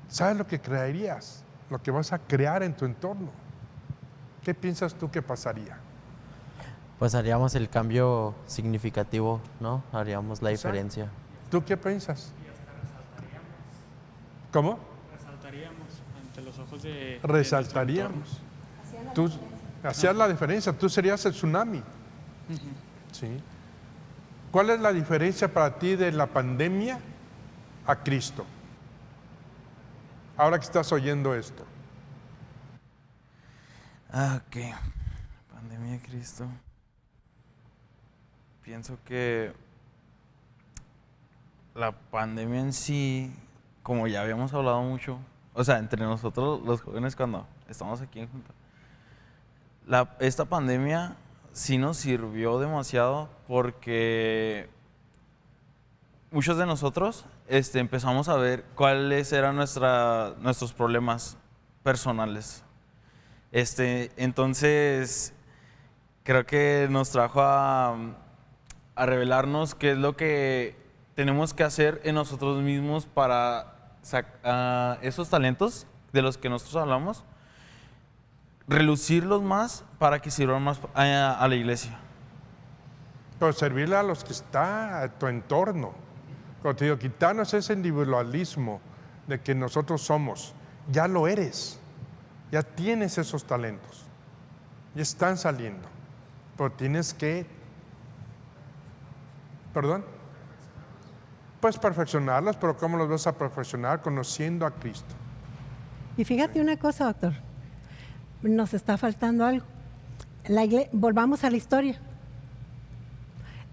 ¿sabes lo que crearías? Lo que vas a crear en tu entorno. ¿Qué piensas tú que pasaría? Pues haríamos el cambio significativo, ¿no? Haríamos la diferencia. ¿Tú qué piensas? Y hasta resaltaríamos. ¿Cómo? Resaltaríamos ante los ojos de Resaltaríamos. Tú hacías la diferencia, tú serías el tsunami. ¿Sí? ¿Cuál es la diferencia para ti de la pandemia a Cristo? Ahora que estás oyendo esto. Ok. Pandemia de Cristo. Pienso que la pandemia en sí, como ya habíamos hablado mucho, o sea, entre nosotros los jóvenes cuando estamos aquí en junta, esta pandemia sí nos sirvió demasiado porque muchos de nosotros empezamos a ver cuáles eran nuestros problemas personales. Entonces, creo que nos trajo a revelarnos qué es lo que tenemos que hacer en nosotros mismos para esos talentos de los que nosotros hablamos, relucirlos más para que sirvan más a la iglesia. Pero servirle a los que está a tu entorno. Como te digo, quitarnos ese individualismo de que nosotros somos. Ya lo eres. Ya tienes esos talentos. Ya están saliendo. Pero tienes que... ¿Perdón? Pues perfeccionarlos, pero ¿cómo los vas a perfeccionar? Conociendo a Cristo. Y fíjate una cosa, doctor. Nos está faltando algo. Volvamos a la historia.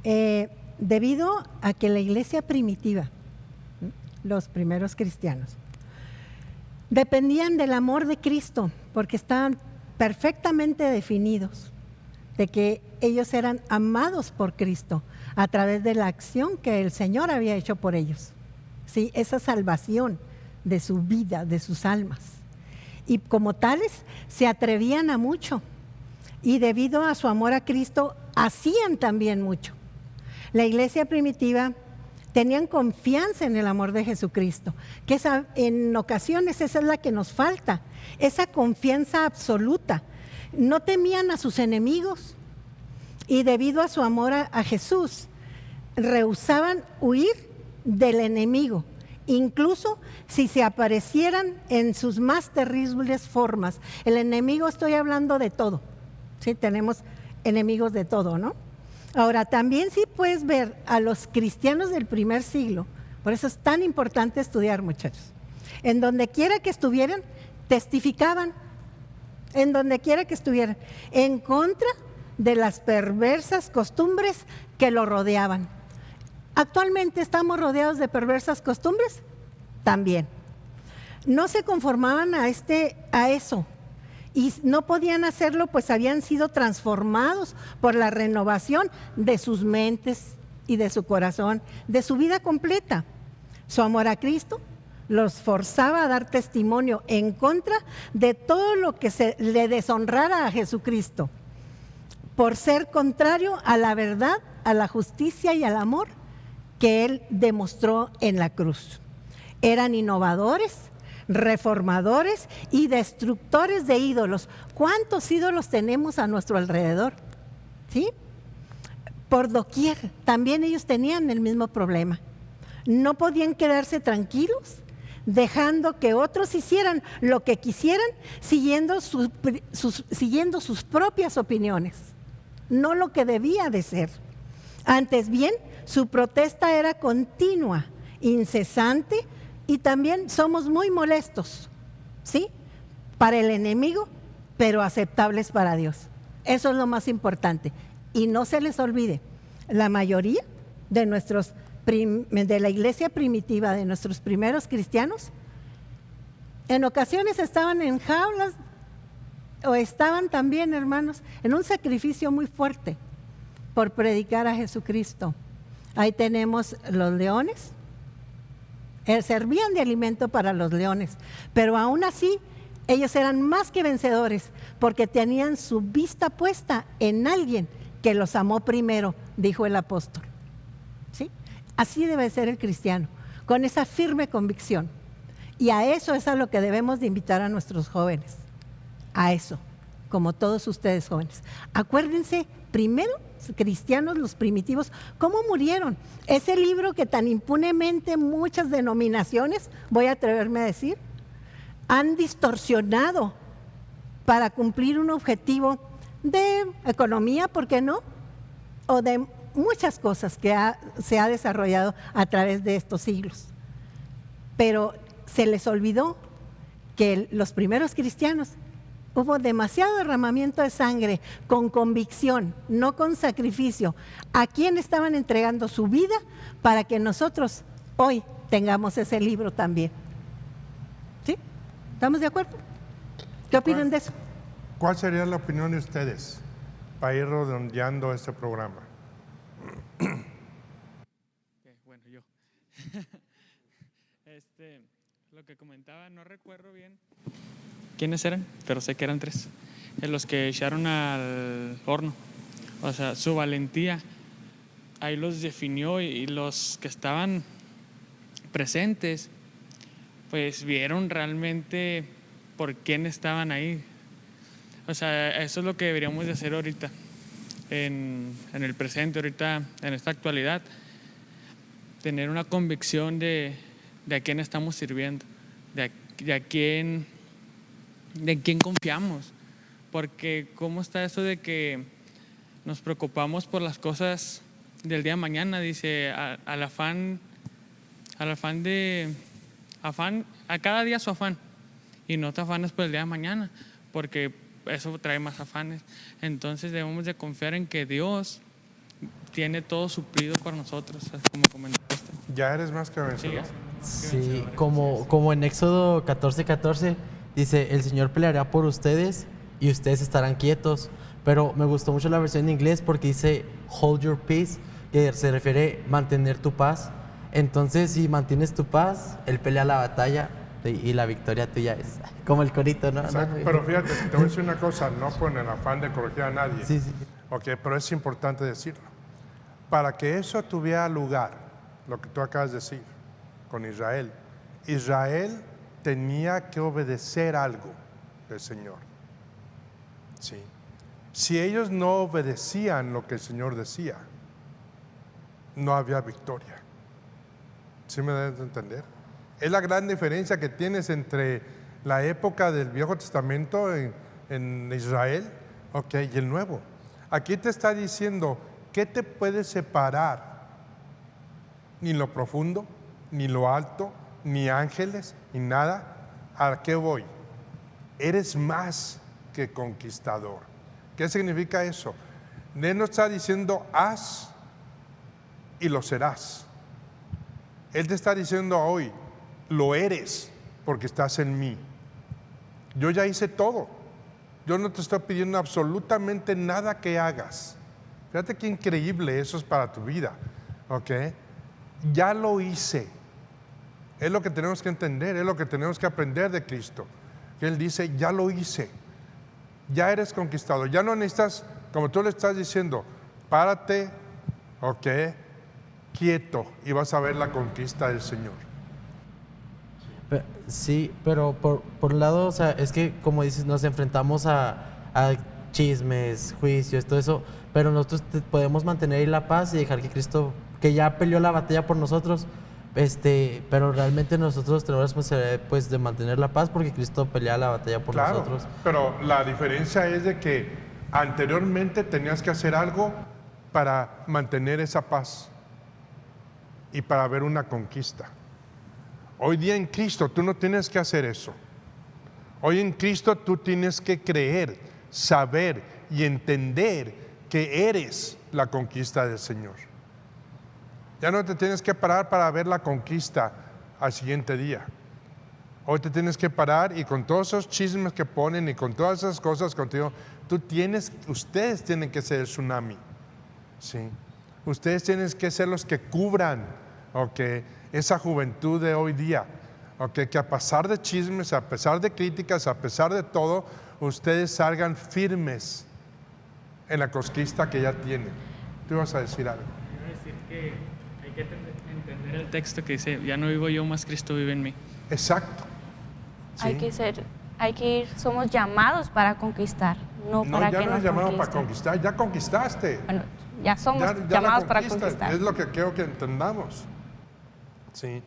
Debido a que la iglesia primitiva, los primeros cristianos, dependían del amor de Cristo, porque estaban perfectamente definidos de que ellos eran amados por Cristo a través de la acción que el Señor había hecho por ellos. ¿Sí? Esa salvación de su vida, de sus almas. Y como tales, se atrevían a mucho. Y debido a su amor a Cristo, hacían también mucho. La iglesia primitiva tenían confianza en el amor de Jesucristo, que en ocasiones esa es la que nos falta, esa confianza absoluta. No temían a sus enemigos y debido a su amor a Jesús, rehusaban huir del enemigo incluso si se aparecieran en sus más terribles formas. El enemigo, estoy hablando de todo, ¿sí? Tenemos enemigos de todo, ¿no? Ahora, también sí puedes ver a los cristianos del primer siglo, por eso es tan importante estudiar, muchachos. En donde quiera que estuvieran, testificaban, en donde quiera que estuvieran, en contra de las perversas costumbres que lo rodeaban. ¿Actualmente estamos rodeados de perversas costumbres? También. No se conformaban a eso, y no podían hacerlo, pues habían sido transformados por la renovación de sus mentes y de su corazón, de su vida completa. Su amor a Cristo los forzaba a dar testimonio en contra de todo lo que se le deshonrara a Jesucristo, por ser contrario a la verdad, a la justicia y al amor que Él demostró en la cruz. Eran innovadores, reformadores y destructores de ídolos. ¿Cuántos ídolos tenemos a nuestro alrededor? ¿Sí? Por doquier, también ellos tenían el mismo problema. No podían quedarse tranquilos, dejando que otros hicieran lo que quisieran, siguiendo sus propias opiniones, no lo que debía de ser. Antes bien, su protesta era continua, incesante, y también somos muy molestos, ¿sí? Para el enemigo, pero aceptables para Dios. Eso es lo más importante. Y no se les olvide, la mayoría de de la iglesia primitiva, de nuestros primeros cristianos, en ocasiones estaban en jaulas o estaban también, hermanos, en un sacrificio muy fuerte por predicar a Jesucristo. Ahí tenemos los leones, servían de alimento para los leones, pero aún así ellos eran más que vencedores porque tenían su vista puesta en alguien que los amó primero, dijo el apóstol. ¿Sí? Así debe ser el cristiano, con esa firme convicción. Y a eso es a lo que debemos de invitar a nuestros jóvenes, a eso, como todos ustedes jóvenes. Acuérdense, primero, cristianos, los primitivos, ¿cómo murieron? Ese libro que tan impunemente muchas denominaciones, voy a atreverme a decir, han distorsionado para cumplir un objetivo de economía, ¿por qué no? O de muchas cosas que se ha desarrollado a través de estos siglos. Pero se les olvidó que los primeros cristianos hubo demasiado derramamiento de sangre con convicción, no con sacrificio. ¿A quién estaban entregando su vida para que nosotros hoy tengamos ese libro también? ¿Sí? ¿Estamos de acuerdo? ¿Qué opinan de eso? ¿Cuál sería la opinión de ustedes para ir redondeando este programa? Bueno, yo. Lo que comentaba, no recuerdo bien quiénes eran, pero sé que eran 3, los que echaron al horno. O sea, su valentía ahí los definió, y los que estaban presentes pues vieron realmente por quién estaban ahí. O sea, eso es lo que deberíamos de hacer ahorita, en el presente, ahorita en esta actualidad, tener una convicción de a quién estamos sirviendo, de quién confiamos. Porque cómo está eso de que nos preocupamos por las cosas del día de mañana, dice, al afán, a cada día su afán, y no te afanes por el día de mañana, porque eso trae más afanes. Entonces debemos de confiar en que Dios tiene todo suplido para nosotros, como comentaste. Ya eres más que vencedor. Sí, como en Éxodo 14:14 dice, el Señor peleará por ustedes y ustedes estarán quietos. Pero me gustó mucho la versión en inglés porque dice hold your peace, que se refiere a mantener tu paz. Entonces, si mantienes tu paz, Él pelea la batalla y la victoria tuya es como el corito, ¿no? Exacto. Pero fíjate, te voy a decir una cosa, no con el afán de corregir a nadie. Sí. Ok, pero es importante decirlo. Para que eso tuviera lugar, lo que tú acabas de decir, con Israel, Israel tenía que obedecer algo del Señor. Sí. Si ellos no obedecían lo que el Señor decía, no había victoria. ¿Sí me debes entender? Es la gran diferencia que tienes entre la época del Viejo Testamento en Israel, y el Nuevo. Aquí te está diciendo, ¿qué te puede separar? Ni lo profundo, ni lo alto, ni ángeles, ni nada. ¿A qué voy? Eres más que conquistador. ¿Qué significa eso? Él no está diciendo haz y lo serás. Él te está diciendo hoy, lo eres porque estás en mí. Yo ya hice todo. Yo no te estoy pidiendo absolutamente nada que hagas. Fíjate qué increíble eso es para tu vida. Ya lo hice. Es lo que tenemos que entender, es lo que tenemos que aprender de Cristo. Que Él dice, ya lo hice. Ya eres conquistado. Ya no necesitas, como tú le estás diciendo, párate, quieto, y vas a ver la conquista del Señor. Sí, pero por un lado, o sea, es que como dices, nos enfrentamos a chismes, juicios, todo eso, pero nosotros podemos mantener ahí la paz y dejar que Cristo, que ya peleó la batalla por nosotros, pero realmente nosotros tenemos la responsabilidad, pues, de mantener la paz porque Cristo pelea la batalla por nosotros. Pero la diferencia es de que anteriormente tenías que hacer algo para mantener esa paz y para ver una conquista. Hoy día en Cristo tú no tienes que hacer eso. Hoy en Cristo tú tienes que creer, saber y entender que eres la conquista del Señor. Ya no te tienes que parar para ver la conquista al siguiente día. Hoy te tienes que parar y con todos esos chismes que ponen y con todas esas cosas contigo, ustedes tienen que ser el tsunami. ¿Sí? Ustedes tienen que ser los que cubran esa juventud de hoy día. Que a pesar de chismes, a pesar de críticas, a pesar de todo, ustedes salgan firmes en la conquista que ya tienen. ¿Tú vas a decir algo? Quiero decir que hay que entender el texto que dice, ya no vivo yo, más Cristo vive en mí. Exacto. ¿Sí? Hay que ir, somos llamados para conquistar, no para que nos ya no es llamado conquisten. para conquistar, ya conquistaste. Bueno, ya somos Ya llamados la para conquistas, conquistar. es lo que quiero que entendamos. ¿Sí?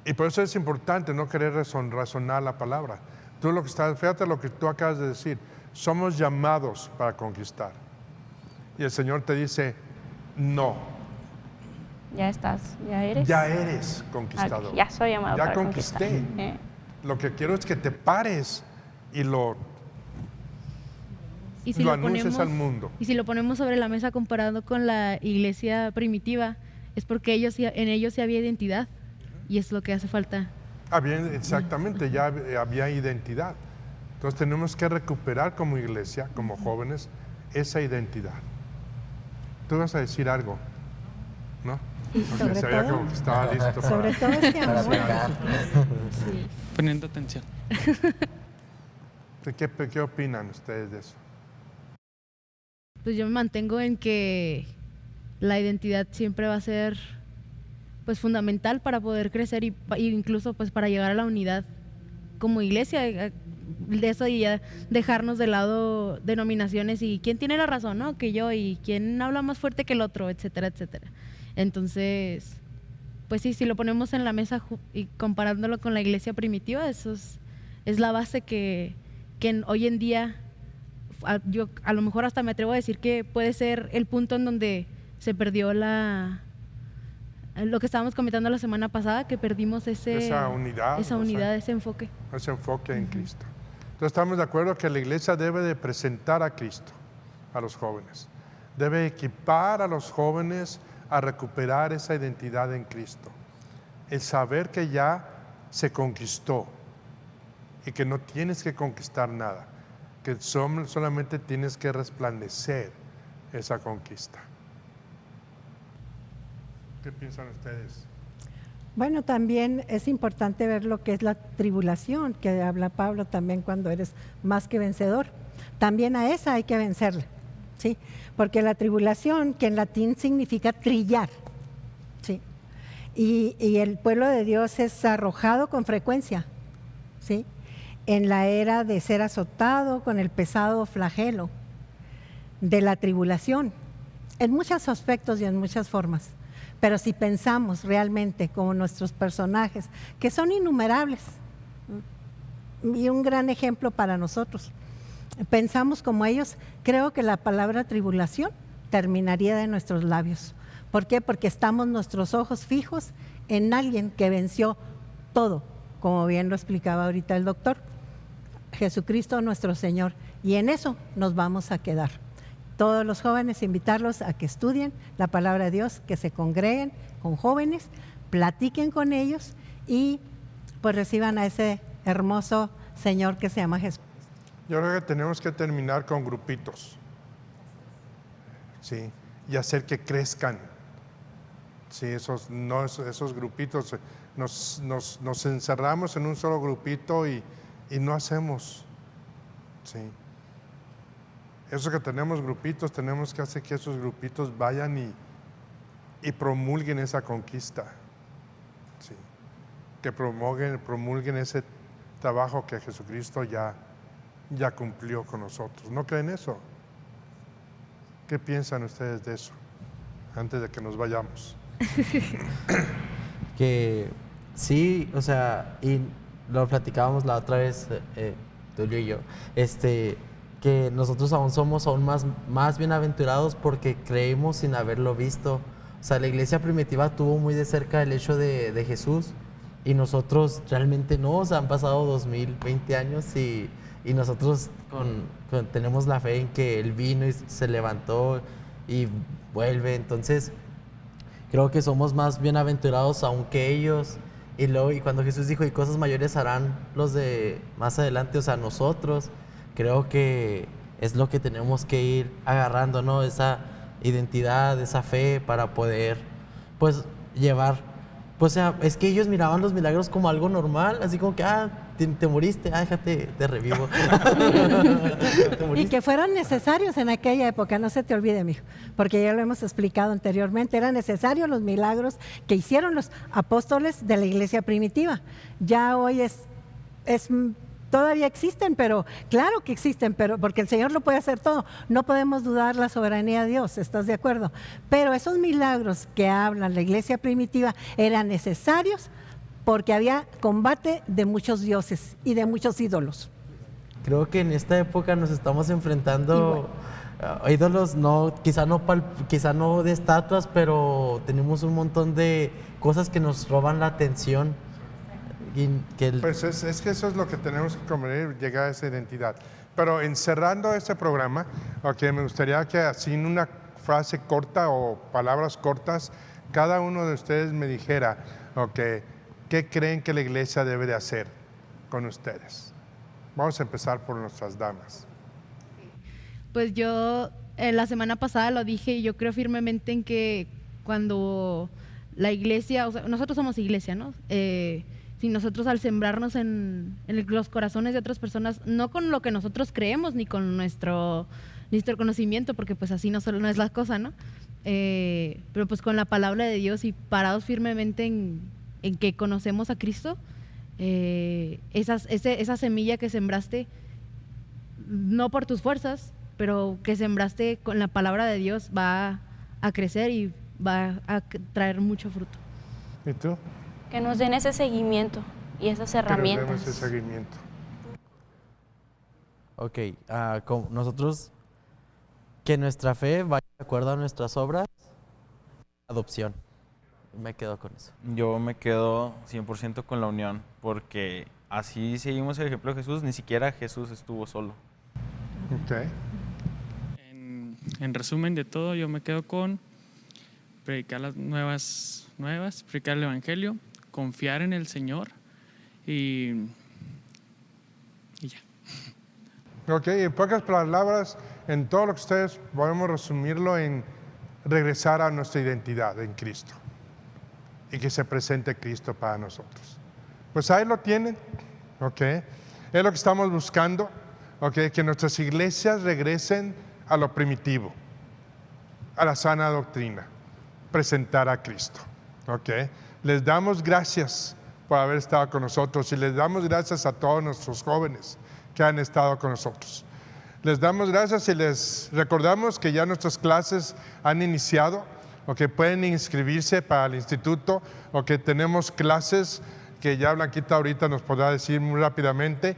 Y por eso es importante no querer razonar la palabra. Fíjate lo que tú acabas de decir, somos llamados para conquistar. Y el Señor te dice, no. Ya eres. Ya eres conquistador. Ya soy llamado para conquisté. conquistar. Lo que quiero es que te pares y lo anuncies al mundo. Y si lo ponemos sobre la mesa comparado con la iglesia primitiva, es porque en ellos sí había identidad y es lo que hace falta. Exactamente, ya había identidad. Entonces tenemos que recuperar como iglesia, como jóvenes, esa identidad. ¿Tú vas a decir algo? ¿No? Sobre Se veía todo- como que estaba listo Sobre todo ese Para amor. pegar. Sí. Poniendo atención. ¿Qué opinan ustedes de eso? Pues yo me mantengo en que la identidad siempre va a ser, pues, fundamental para poder crecer y incluso, pues, para llegar a la unidad como iglesia. De eso y ya dejarnos de lado denominaciones y quién tiene la razón, ¿no? Que yo, y quién habla más fuerte que el otro, etcétera, etcétera. Entonces, pues sí, si lo ponemos en la mesa y comparándolo con la iglesia primitiva, eso es la base que hoy en día, yo a lo mejor hasta me atrevo a decir que puede ser el punto en donde se perdió lo que estábamos comentando la semana pasada, que perdimos Esa unidad, ese enfoque. ese enfoque en Cristo. Entonces estamos de acuerdo que la iglesia debe de presentar a Cristo a los jóvenes. Debe equipar a los jóvenes a recuperar esa identidad en Cristo. El saber que ya se conquistó y que no tienes que conquistar nada, que solamente tienes que resplandecer esa conquista. ¿Qué piensan ustedes? Bueno, también es importante ver lo que es la tribulación, que habla Pablo también cuando eres más que vencedor. También a esa hay que vencerla, ¿sí? Porque la tribulación, que en latín significa trillar, ¿sí? Y el pueblo de Dios es arrojado con frecuencia, ¿sí? En la era de ser azotado con el pesado flagelo de la tribulación, en muchos aspectos y en muchas formas. Pero si pensamos realmente como nuestros personajes, que son innumerables, y un gran ejemplo para nosotros, pensamos como ellos, creo que la palabra tribulación terminaría de nuestros labios. ¿Por qué? Porque estamos nuestros ojos fijos en alguien que venció todo, como bien lo explicaba ahorita el doctor, Jesucristo nuestro Señor, y en eso nos vamos a quedar. Todos los jóvenes, invitarlos a que estudien la palabra de Dios, que se congreguen con jóvenes, platiquen con ellos y pues reciban a ese hermoso Señor que se llama Jesús. Yo creo que tenemos que terminar con grupitos, ¿sí? Y hacer que crezcan. Sí, esos grupitos, nos encerramos en un solo grupito y no hacemos. Sí. Eso que tenemos grupitos, tenemos que hacer que esos grupitos vayan y promulguen esa conquista. Sí. Que promulguen ese trabajo que Jesucristo ya cumplió con nosotros. ¿No creen eso? ¿Qué piensan ustedes de eso? Antes de que nos vayamos. Que sí, o sea, y lo platicábamos la otra vez, Tulio y yo, que nosotros somos más bienaventurados porque creemos sin haberlo visto. O sea, la iglesia primitiva tuvo muy de cerca el hecho de Jesús y nosotros realmente no. O sea, han pasado 2020 años y nosotros tenemos la fe en que Él vino y se levantó y vuelve. Entonces, creo que somos más bienaventurados aún que ellos. Y cuando Jesús dijo, y cosas mayores harán los de más adelante, o sea, nosotros, creo que es lo que tenemos que ir agarrando, ¿no? Esa identidad, esa fe para poder, pues, llevar. Pues, o sea, es que ellos miraban los milagros como algo normal, así como que, te moriste, déjate, te revivo. Y que fueron necesarios en aquella época, no se te olvide, mijo, porque ya lo hemos explicado anteriormente, eran necesarios los milagros que hicieron los apóstoles de la iglesia primitiva. Ya hoy todavía existen, pero claro que existen, pero porque el Señor lo puede hacer todo. No podemos dudar la soberanía de Dios, ¿estás de acuerdo? Pero esos milagros que hablan la iglesia primitiva eran necesarios porque había combate de muchos dioses y de muchos ídolos. Creo que en esta época nos estamos enfrentando a ídolos, quizá no de estatuas, pero tenemos un montón de cosas que nos roban la atención. Pues es que eso es lo que tenemos que comer, llegar a esa identidad. Pero encerrando este programa, me gustaría que así en una frase corta o palabras cortas, cada uno de ustedes me dijera, ¿qué creen que la iglesia debe de hacer con ustedes? Vamos a empezar por nuestras damas. Pues yo la semana pasada lo dije y yo creo firmemente en que cuando la iglesia, o sea, nosotros somos iglesia, ¿no? Si nosotros al sembrarnos en los corazones de otras personas, no con lo que nosotros creemos ni con nuestro conocimiento, porque pues así no es la cosa, ¿no? Pero pues con la palabra de Dios y parados firmemente en que conocemos a Cristo, esa semilla que sembraste, no por tus fuerzas, pero que sembraste con la palabra de Dios, va a crecer y va a traer mucho fruto. ¿Y tú? Que nos den ese seguimiento y esas herramientas. Que nos den ese seguimiento. Nosotros, que nuestra fe vaya de acuerdo a nuestras obras, adopción. Me quedo con eso. Yo me quedo 100% con la unión, porque así seguimos el ejemplo de Jesús, ni siquiera Jesús estuvo solo. Okay. En resumen de todo, yo me quedo con predicar las nuevas, predicar el evangelio, confiar en el Señor y ya. En pocas palabras, en todo lo que ustedes podemos resumirlo en regresar a nuestra identidad en Cristo y que se presente Cristo para nosotros. Pues ahí lo tienen, es lo que estamos buscando, que nuestras iglesias regresen a lo primitivo, a la sana doctrina, presentar a Cristo. Les damos gracias por haber estado con nosotros y les damos gracias a todos nuestros jóvenes que han estado con nosotros. Les damos gracias y les recordamos que ya nuestras clases han iniciado. pueden inscribirse para el instituto, tenemos clases que ya Blanquita ahorita nos podrá decir muy rápidamente,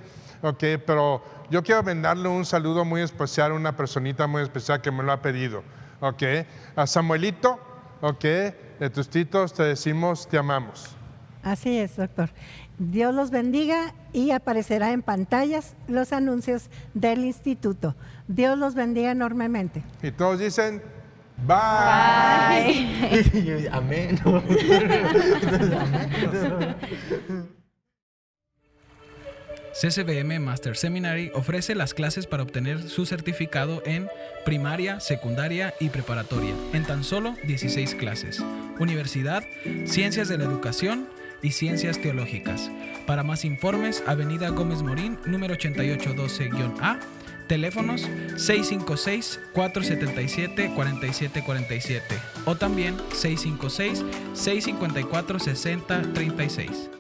pero yo quiero mandarle un saludo muy especial a una personita muy especial que me lo ha pedido, a Samuelito, de tus titos te decimos te amamos. Así es, doctor. Dios los bendiga y aparecerá en pantallas los anuncios del instituto. Dios los bendiga enormemente. Y todos dicen, bye. Amén. CCBM Master Seminary ofrece las clases para obtener su certificado en primaria, secundaria y preparatoria en tan solo 16 clases. Universidad, Ciencias de la Educación y Ciencias Teológicas. Para más informes, Avenida Gómez Morín, número 8812-A, teléfonos 656-477-4747 o también 656-654-6036.